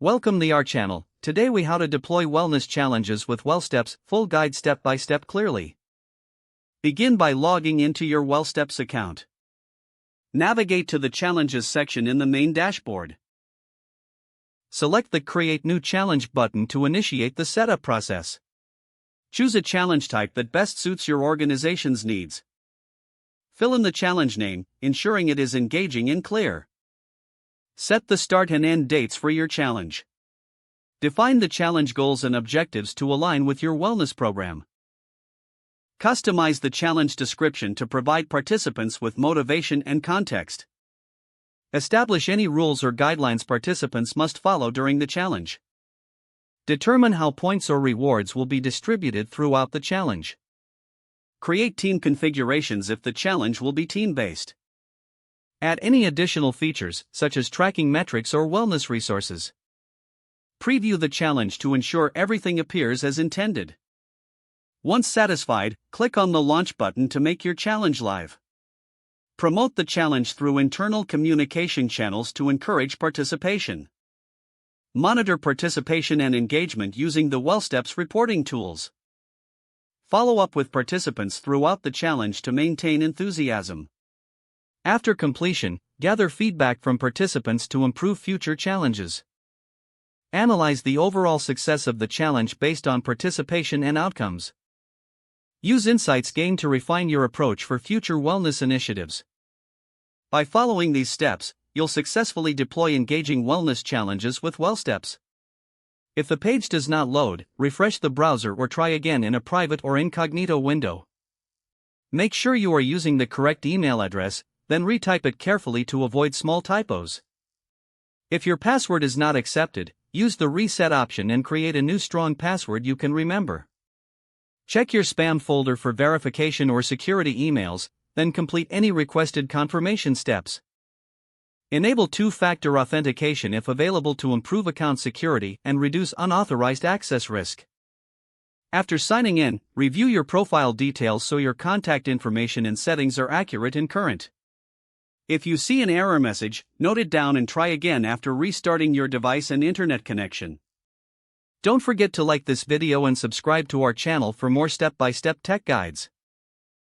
Welcome to our channel. Today we how to deploy wellness challenges with WellSteps, full guide step by step clearly. Begin by logging into your WellSteps account. Navigate to the challenges section in the main dashboard. Select the Create New Challenge button to initiate the setup process. Choose a challenge type that best suits your organization's needs. Fill in the challenge name, ensuring it is engaging and clear. Set the start and end dates for your challenge. Define the challenge goals and objectives to align with your wellness program. Customize the challenge description to provide participants with motivation and context. Establish any rules or guidelines participants must follow during the challenge. Determine how points or rewards will be distributed throughout the challenge. Create team configurations if the challenge will be team-based. Add any additional features, such as tracking metrics or wellness resources. Preview the challenge to ensure everything appears as intended. Once satisfied, click on the Launch button to make your challenge live. Promote the challenge through internal communication channels to encourage participation. Monitor participation and engagement using the WellSteps reporting tools. Follow up with participants throughout the challenge to maintain enthusiasm. After completion, gather feedback from participants to improve future challenges. Analyze the overall success of the challenge based on participation and outcomes. Use insights gained to refine your approach for future wellness initiatives. By following these steps, you'll successfully deploy engaging wellness challenges with WellSteps. If the page does not load, refresh the browser or try again in a private or incognito window. Make sure you are using the correct email address, then retype it carefully to avoid small typos. If your password is not accepted, use the reset option and create a new strong password you can remember. Check your spam folder for verification or security emails, then complete any requested confirmation steps. Enable two-factor authentication if available to improve account security and reduce unauthorized access risk. After signing in, review your profile details so your contact information and settings are accurate and current. If you see an error message, note it down and try again after restarting your device and internet connection. Don't forget to like this video and subscribe to our channel for more step-by-step tech guides.